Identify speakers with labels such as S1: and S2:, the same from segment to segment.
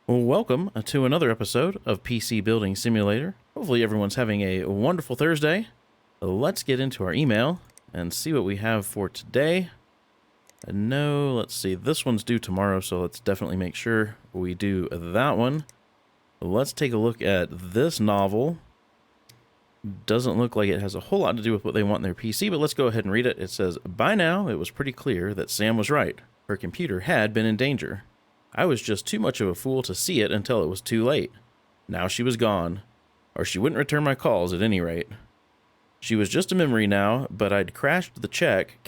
S1: Welcome to another episode of PC Building Simulator. Hopefully everyone's having a wonderful Thursday. Let's get into our email and see what we have for today. No, let's see, this one's due tomorrow, so let's definitely make sure we do that one. Let's take a look at this novel. Doesn't look like it has a whole lot to do with what they want in their PC, but let's go ahead and read it. It says, "By now, it was pretty clear that Sam was right. Her computer had been in danger. I was just too much of a fool to see it until it was too late. Now she was gone. Or she wouldn't return my calls at any rate. She was just a memory now, but I'd cashed the check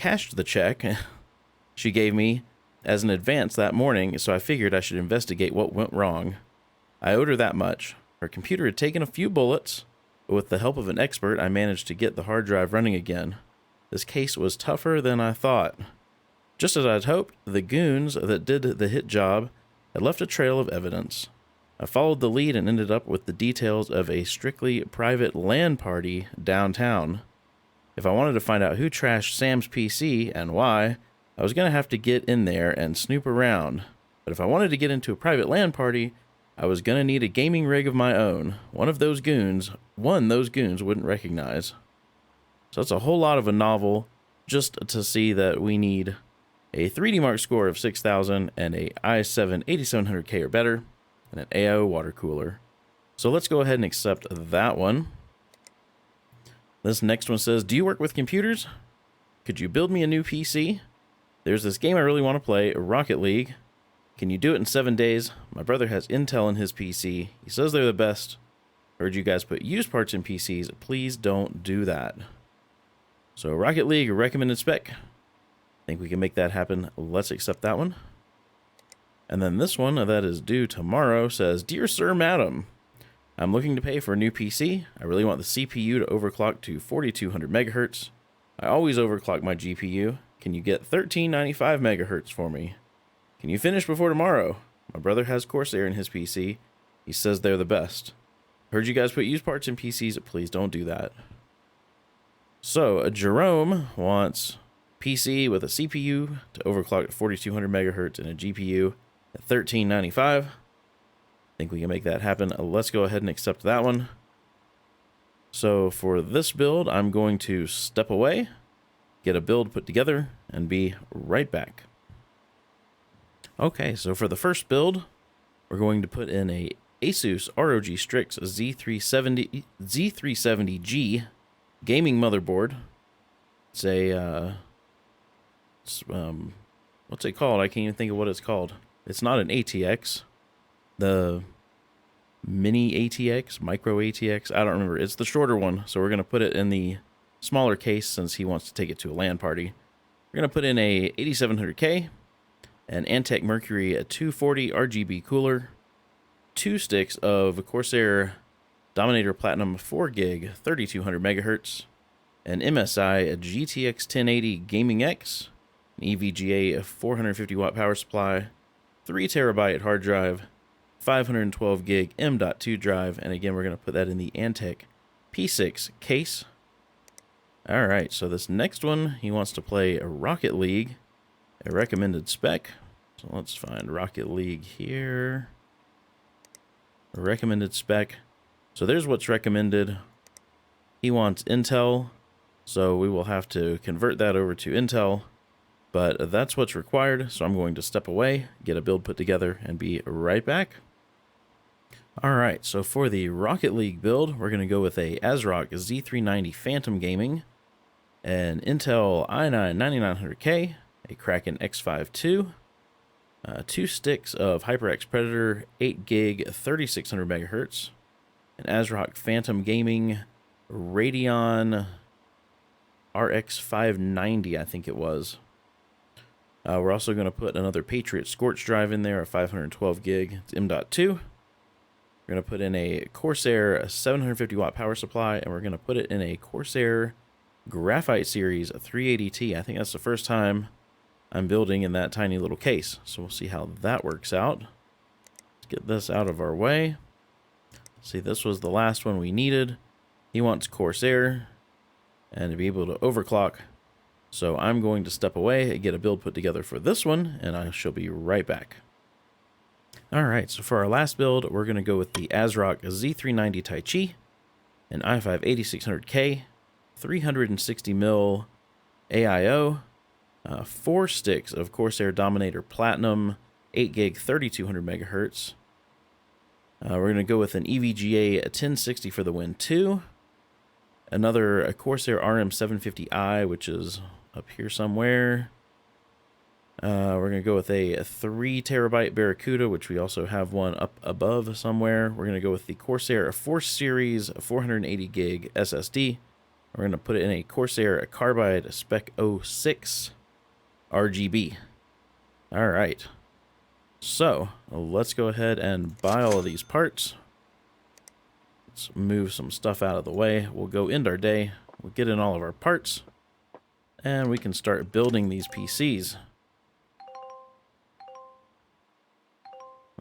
S1: she gave me as an advance that morning, so I figured I should investigate what went wrong. I owed her that much. Her computer had taken a few bullets, but with the help of an expert, I managed to get the hard drive running again. This case was tougher than I thought. Just as I'd hoped, the goons that did the hit job had left a trail of evidence. I followed the lead and ended up with the details of a strictly private LAN party downtown. If I wanted to find out who trashed Sam's PC and why, I was going to have to get in there and snoop around. But if I wanted to get into a private LAN party, I was going to need a gaming rig of my own. One those goons wouldn't recognize. So that's a whole lot of a novel just to see that we need a 3D Mark score of 6,000 and a i7 8700K or better, and an AIO water cooler. So let's go ahead and accept that one. This next one says, "Do you work with computers? Could you build me a new PC? There's this game I really want to play, Rocket League. Can you do it in 7 days? My brother has Intel in his PC. He says they're the best. Heard you guys put used parts in PCs. Please don't do that." So Rocket League, recommended spec. Think we can make that happen. Let's accept that one. And then this one that is due tomorrow says, "Dear Sir, Madam, I'm looking to pay for a new PC. I really want the CPU to overclock to 4200 megahertz. I always overclock my GPU. Can you get 1395 megahertz for me? Can you finish before tomorrow? My brother has Corsair in his PC. He says they're the best. Heard you guys put used parts in PCs. Please don't do that." So Jerome wants PC with a CPU to overclock to 4200 megahertz and a GPU at 1395. Think we can make that happen. Let's go ahead and accept that one. So for this build, I'm going to step away, get a build put together, and be right back. Okay, so for the first build, we're going to put in a Asus ROG Strix Z370G gaming motherboard. It's a what's it called? I can't even think of what it's called. It's not an ATX. The Mini-ITX, Micro ATX, I don't remember. It's the shorter one, so we're going to put it in the smaller case since he wants to take it to a LAN party. We're going to put in a 8700K, an Antec Mercury 240 RGB cooler, 2 sticks of Corsair Dominator Platinum 4 gig 3200 megahertz, an MSI GTX 1080 Gaming X, an EVGA 450 watt power supply, 3 terabyte hard drive, 512 gig M.2 drive, and again we're going to put that in the Antec P6 case. Alright, so this next one, he wants to play a Rocket League, a recommended spec. So let's find Rocket League here. A recommended spec. So there's what's recommended. He wants Intel, so we will have to convert that over to Intel. But that's what's required, so I'm going to step away, get a build put together, and be right back. Alright, so for the Rocket League build, we're going to go with a ASRock Z390 Phantom Gaming, an Intel i9 9900K, a Kraken X5 II, 2 sticks of HyperX Predator 8 gig 3600 megahertz, an ASRock Phantom Gaming Radeon RX 590, I think it was. We're also going to put another Patriot Scorch drive in there, a 512 gig. It's M.2. We're going to put in a Corsair 750 watt power supply, and we're going to put it in a Corsair Graphite Series 380T. I think that's the first time I'm building in that tiny little case, so we'll see how that works out. Let's get this out of our way. See, this was the last one we needed. He wants Corsair and to be able to overclock. So I'm going to step away and get a build put together for this one, and I shall be right back. Alright, so for our last build, we're going to go with the ASRock Z390 Tai Chi, an i5 8600K, 360mm AIO, 4 sticks of Corsair Dominator Platinum, 8 gig 3200 megahertz. We're going to go with an EVGA 1060 for the Win 2, another Corsair RM750i, which is up here somewhere. We're going to go with a 3 terabyte Barracuda, which we also have one up above somewhere. We're going to go with the Corsair Force Series 480 gig SSD. We're going to put it in a Corsair Carbide Spec 06 RGB. All right. So let's go ahead and buy all of these parts. Let's move some stuff out of the way. We'll go end our day. We'll get in all of our parts. And we can start building these PCs.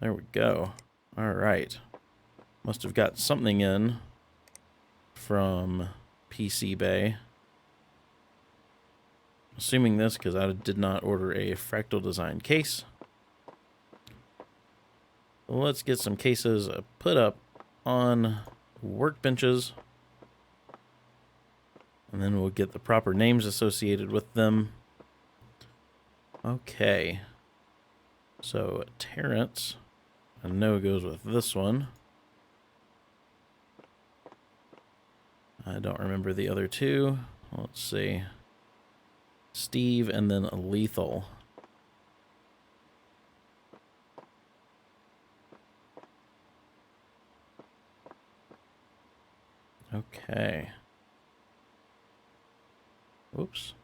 S1: There we go. All right. Must have got something in from PC Bay. Assuming this because I did not order a Fractal Design case. Let's get some cases put up on workbenches. And then we'll get the proper names associated with them. Okay. So, Terrence, I know it goes with this one. I don't remember the other two. Let's see. Steve and then Lethal. Okay. Whoops.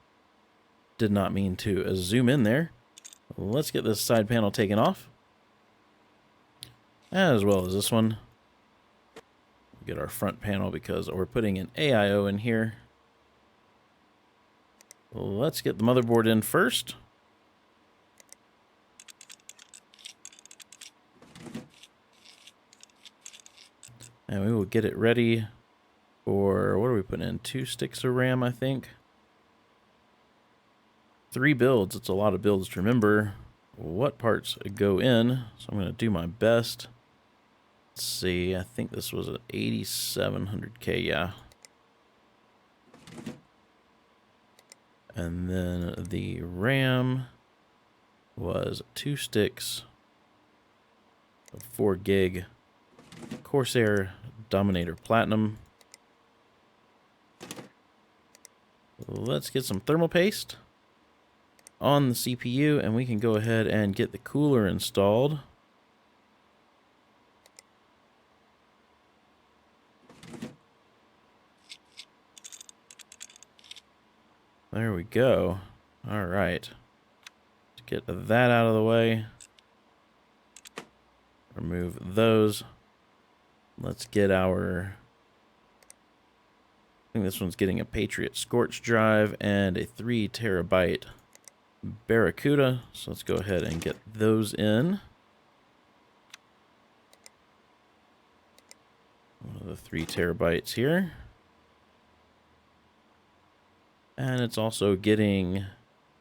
S1: Did not mean to zoom in there. Let's get this side panel taken off. As well as this one. Get our front panel because we're putting an AIO in here. Let's get the motherboard in first. And we will get it ready for, what are we putting in? 2 sticks of RAM, I think. 3 builds. It's a lot of builds to remember what parts go in. So I'm going to do my best. Let's see. I think this was an 8700K, yeah. And then the RAM was 2 sticks of 4 gig Corsair Dominator Platinum. Let's get some thermal paste on the CPU and we can go ahead and get the cooler installed. There we go. All right. Let's get that out of the way. Remove those. Let's get our... I think this one's getting a Patriot Scorch drive and a 3 terabyte Barracuda. So let's go ahead and get those in. One of the 3 terabytes here. And it's also getting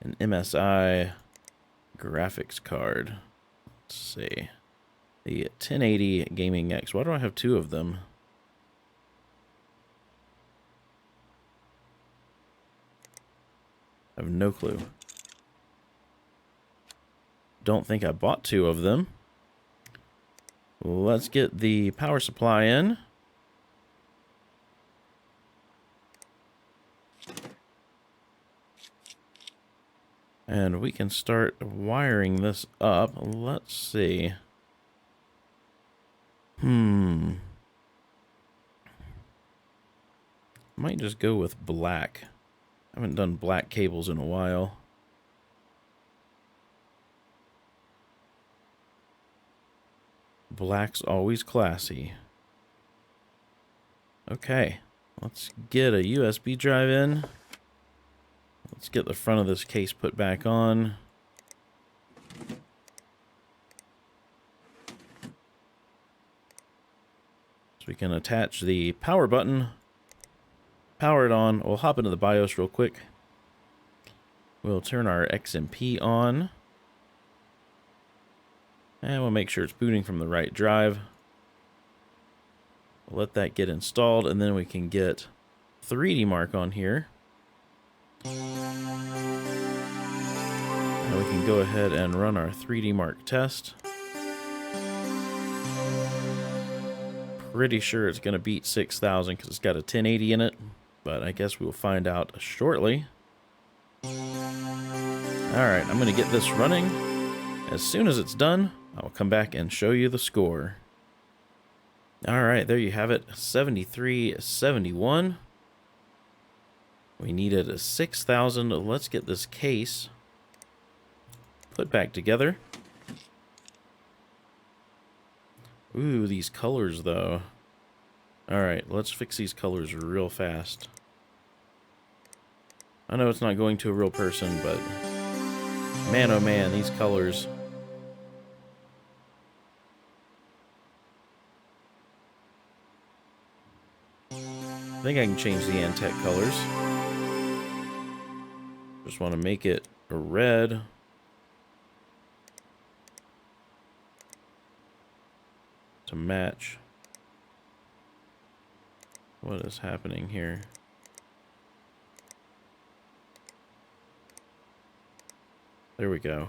S1: an MSI graphics card. Let's see. The 1080 Gaming X. Why do I have 2 of them? I have no clue. Don't think I bought 2 of them. Let's get the power supply in. And we can start wiring this up. Let's see. Might just go with black. I haven't done black cables in a while. Black's always classy. Okay, let's get a USB drive in. Let's get the front of this case put back on. So we can attach the power button. Power it on. We'll hop into the BIOS real quick. We'll turn our XMP on. And we'll make sure it's booting from the right drive. We'll let that get installed, and then we can get 3D Mark on here. And we can go ahead and run our 3D Mark test. Pretty sure it's going to beat 6,000 because it's got a 1080 in it, but I guess we'll find out shortly. Alright, I'm going to get this running. As soon as it's done, I will come back and show you the score. Alright, there you have it, 7371. We needed a 6,000. Let's get this case put back together. Ooh, these colors, though. Alright, let's fix these colors real fast. I know it's not going to a real person, but man, oh man, these colors. I think I can change the Antec colors. Just want to make it a red. To match. What is happening here? There we go.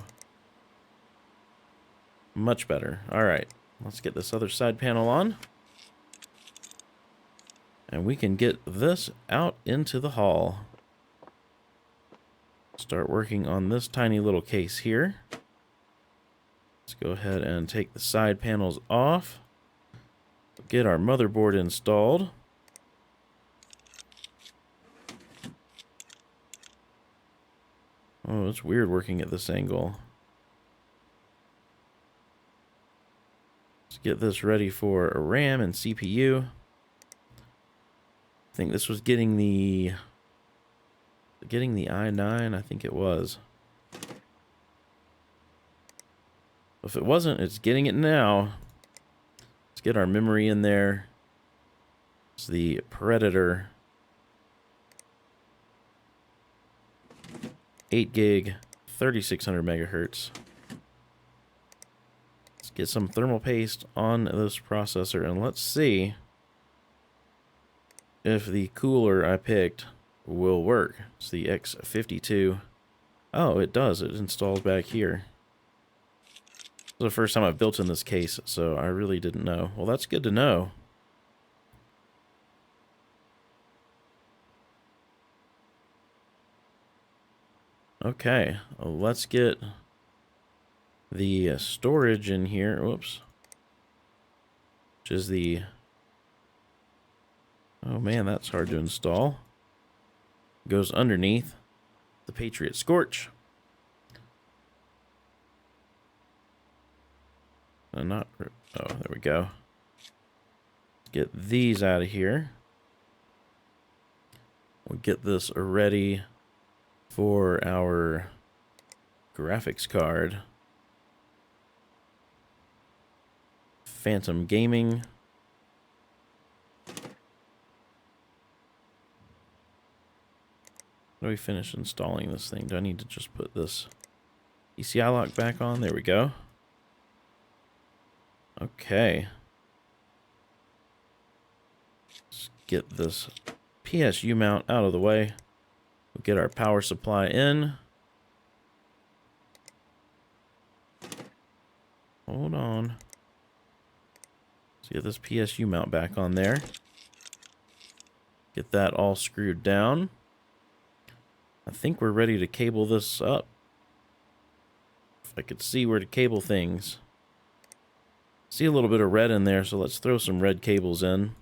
S1: Much better. Alright, let's get this other side panel on. And we can get this out into the hall. Start working on this tiny little case here. Let's go ahead and take the side panels off. Get our motherboard installed. Oh, it's weird working at this angle. Let's get this ready for a RAM and CPU. I think this was getting the i9, I think it was. If it wasn't, it's getting it now. Let's get our memory in there. It's the Predator 8 gig, 3600 megahertz. Let's get some thermal paste on this processor and let's see if the cooler I picked will work. It's the X52. Oh, it does. It installs back here. This is the first time I've built in this case, so I really didn't know. Well, that's good to know. Okay, let's get the storage in here. Whoops. Which is the... Oh man, that's hard to install. Goes underneath the Patriot Scorch. Not... Oh, there we go. Get these out of here. We'll get this ready for our graphics card. Phantom Gaming. How do we finish installing this thing? Do I need to just put this PCI lock back on? There we go. Okay. Let's get this PSU mount out of the way. We'll get our power supply in. Hold on. Let's get this PSU mount back on there. Get that all screwed down. I think we're ready to cable this up. If I could see where to cable things. See a little bit of red in there, so let's throw some red cables in.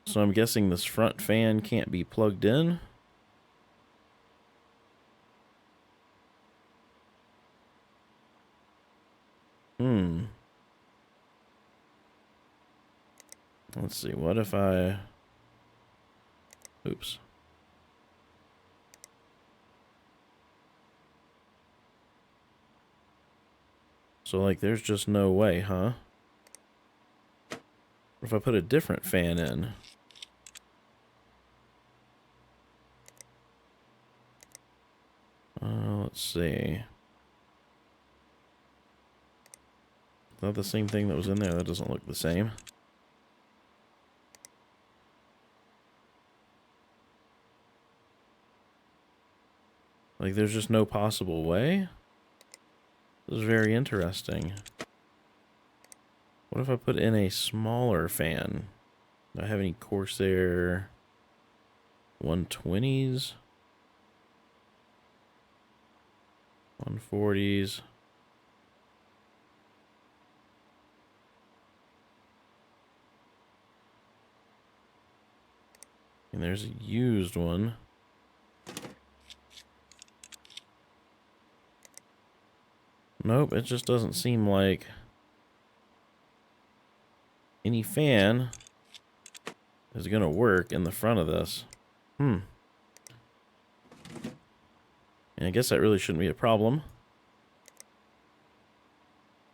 S1: So I'm guessing this front fan can't be plugged in. Let's see, what if I... Oops. So, like, there's just no way, huh? What if I put a different fan in? Let's see. Is that the same thing that was in there? That doesn't look the same. Like, there's just no possible way? This is very interesting. What if I put in a smaller fan? Do I have any CORSAIR 120s? 140s? And there's a used one. Nope, it just doesn't seem like any fan is going to work in the front of this. And I guess that really shouldn't be a problem.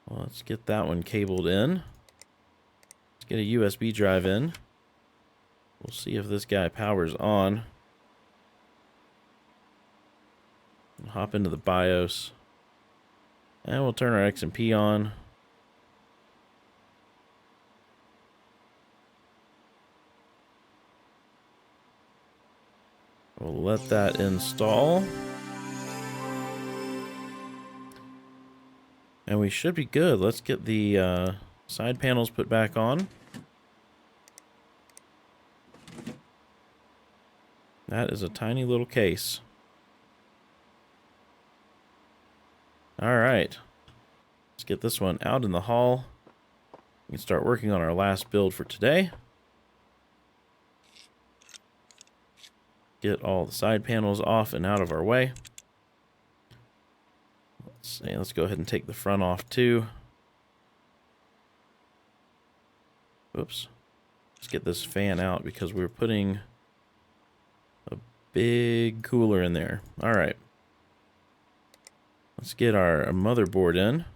S1: Well, let's get that one cabled in. Let's get a USB drive in. We'll see if this guy powers on. Hop into the BIOS. And we'll turn our X&P on. We'll let that install. And we should be good. Let's get the side panels put back on. That is a tiny little case. Alright. Let's get this one out in the hall. We can start working on our last build for today. Get all the side panels off and out of our way. Let's go ahead and take the front off too. Oops. Let's get this fan out because we're putting a big cooler in there. All right. Let's get our motherboard in.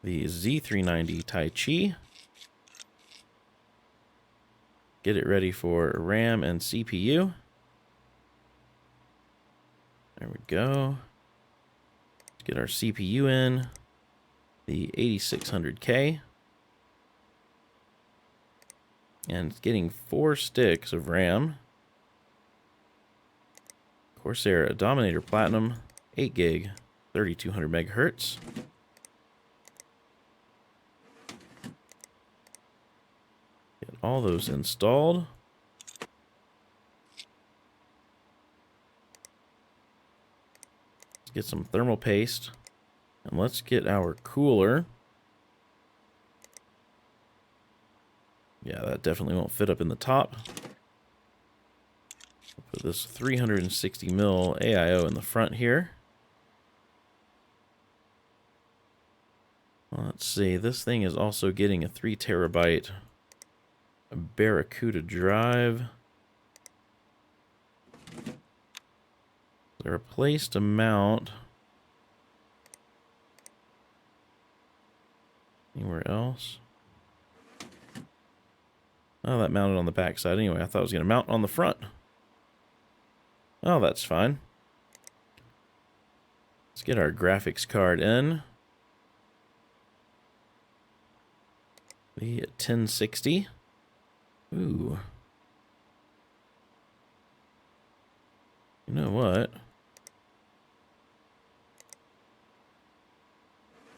S1: The Z390 Tai Chi. Get it ready for RAM and CPU. There we go. Let's get our CPU in. The 8600K. And it's getting 4 sticks of RAM. CORSAIR Dominator Platinum, 8 gig, 3200 megahertz. Get all those installed. Let's get some thermal paste. And let's get our cooler. Yeah, that definitely won't fit up in the top. I'll put this 360 mil AIO in the front here. Let's see, this thing is also getting a 3 terabyte Barracuda drive. Is there a place to mount anywhere else? Oh, that mounted on the back side anyway. I thought it was going to mount on the front. Oh, that's fine. Let's get our graphics card in. The 1060. Ooh. You know what?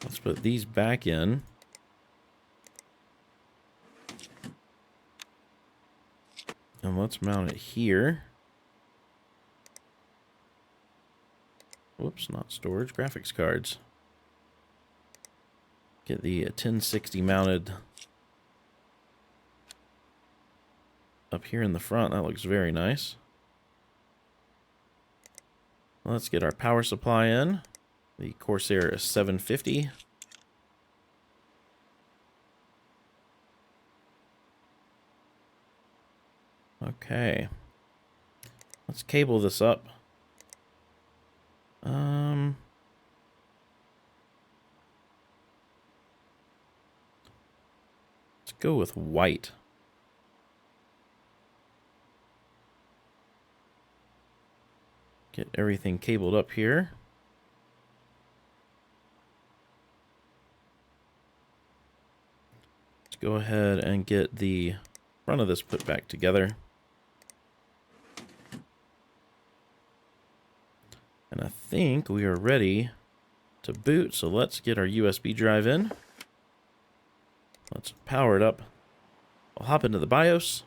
S1: Let's put these back in. And let's mount it here. Whoops, not storage, graphics cards. Get the 1060 mounted up here in the front. That looks very nice. Let's get our power supply in. The CORSAIR 750. Okay. Let's cable this up. Let's go with white. Get everything cabled up here. Let's go ahead and get the front of this put back together. And I think we are ready to boot, so let's get our USB drive in. Let's power it up. I'll hop into the BIOS.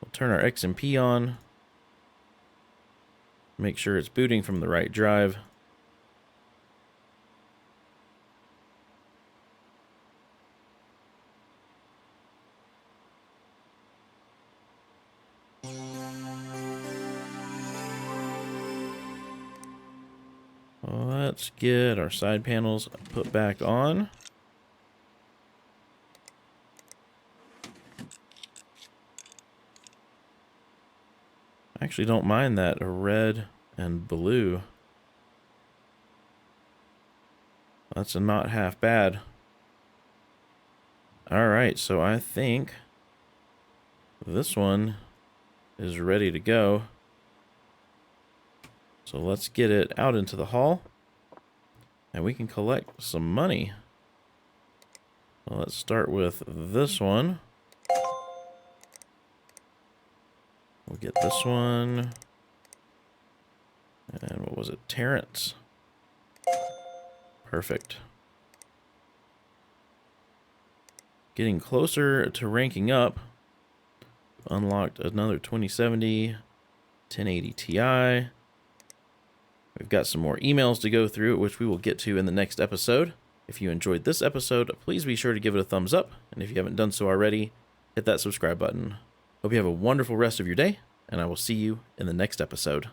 S1: We'll turn our XMP on. Make sure it's booting from the right drive. Let's get our side panels put back on. I actually don't mind that red and blue. That's not half bad. Alright, so I think this one is ready to go. So let's get it out into the hall, and we can collect some money. Well, let's start with this one. We'll get this one. And what was it? Terrence. Perfect. Getting closer to ranking up. Unlocked another 2070, 1080 Ti. We've got some more emails to go through, which we will get to in the next episode. If you enjoyed this episode, please be sure to give it a thumbs up. And if you haven't done so already, hit that subscribe button. Hope you have a wonderful rest of your day, and I will see you in the next episode.